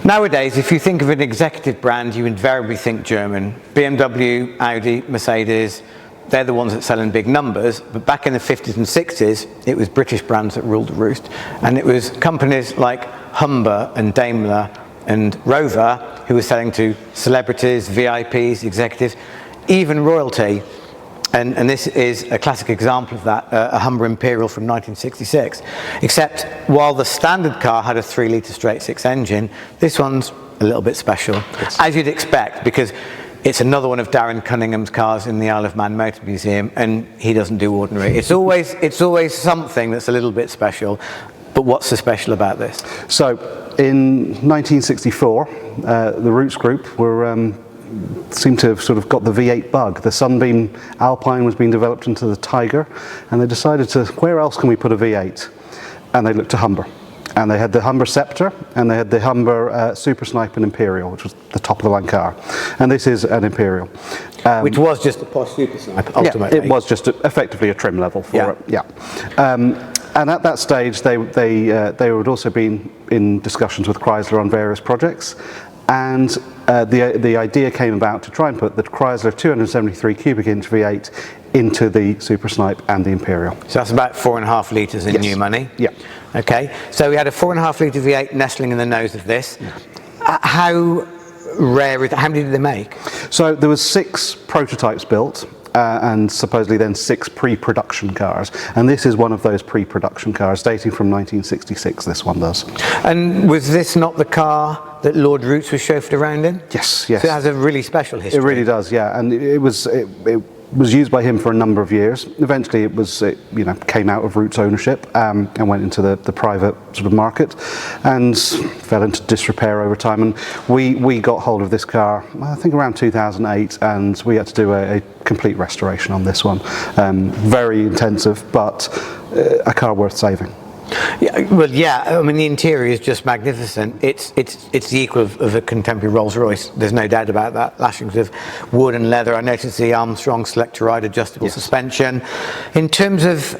Nowadays, if you think of an executive brand, you invariably think German. BMW, Audi, Mercedes, they're the ones that sell in big numbers. But back in the 50s and 60s, it was British brands that ruled the roost. And it was companies like Humber and Daimler and Rover who were selling to celebrities, VIPs, executives, even royalty. And this is a classic example of that, a Humber Imperial from 1966. Except while the standard car had a 3-litre straight-six engine, this one's a little bit special, yes, as you'd expect, because it's another one of Darren Cunningham's cars in the Isle of Man Motor Museum, and he doesn't do ordinary. It's always something that's a little bit special. But what's so special about this? So in 1964, the Roots Group seemed to have sort of got the V8 bug. The Sunbeam Alpine was being developed into the Tiger, and they decided to, where else can we put a V8? And they looked to Humber. And they had the Humber Sceptre, and they had the Humber Super Snipe and Imperial, which was the top of the line car. And this is an Imperial. Which was just a posh Super Snipe, ultimately. Yeah, it was just effectively a trim level for it. Yeah. And at that stage, they had also been in discussions with Chrysler on various projects. And the idea came about to try and put the Chrysler 273 cubic inch V8 into the Super Snipe and the Imperial. So that's about 4.5 litres in new money? Yeah. Okay, so we had a 4.5 litre V8 nestling in the nose of this. Yeah. How rare is that? How many did they make? So there was 6 prototypes built. And supposedly then 6 pre-production cars, and this is one of those pre-production cars dating from 1966. This one does. And was this not the car that Lord Roots was chauffeured around in? Yes, yes. So it has a really special history. It really does, yeah. And it was used by him for a number of years. Eventually, it came out of Roots ownership and went into the private sort of market, and fell into disrepair over time. And we got hold of this car, I think around 2008, and we had to do a complete restoration on this one. Very intensive, but a car worth saving. Yeah, well, yeah. I mean, the interior is just magnificent. It's the equal of a contemporary Rolls-Royce. There's no doubt about that. Lashings of wood and leather. I noticed the Armstrong Selector Ride adjustable suspension. In terms of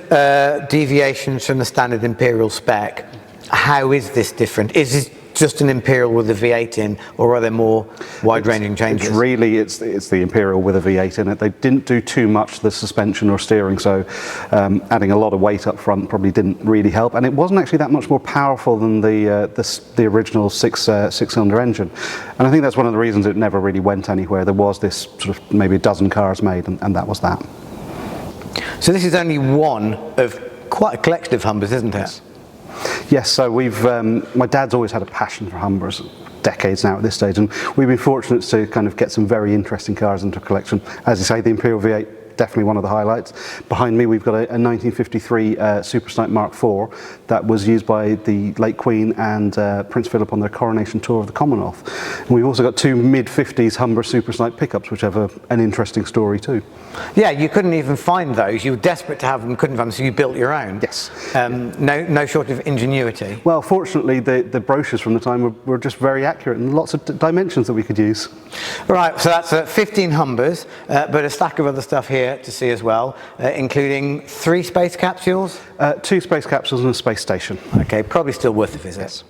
deviations from the standard Imperial spec, how is this different? Is this just an Imperial with a V8 in, or are there more wide-ranging changes? It's the Imperial with a V8 in it. They didn't do too much to the suspension or steering, so adding a lot of weight up front probably didn't really help. And it wasn't actually that much more powerful than the original six-cylinder engine. And I think that's one of the reasons it never really went anywhere. There was this sort of maybe a dozen cars made, and that was that. So this is only one of quite a collection of Humbers, isn't it? Yes, so my dad's always had a passion for Humbers, decades now at this stage, and we've been fortunate to kind of get some very interesting cars into a collection. As you say, the Imperial V8, definitely one of the highlights. Behind me we've got a 1953 Super Snipe Mark IV that was used by the late Queen and Prince Philip on their coronation tour of the Commonwealth. And we've also got 2 mid-50s Humber Super Snipe pickups which have an interesting story too. Yeah, you couldn't even find those. You were desperate to have them, couldn't find them, so you built your own. Yes. No short of ingenuity. Well, fortunately the brochures from the time were just very accurate, and lots of dimensions that we could use. Right, so that's 15 Humbers, but a stack of other stuff here to see as well, including 3 space capsules? 2 space capsules and a space station. Okay, probably still worth a visit. Yes.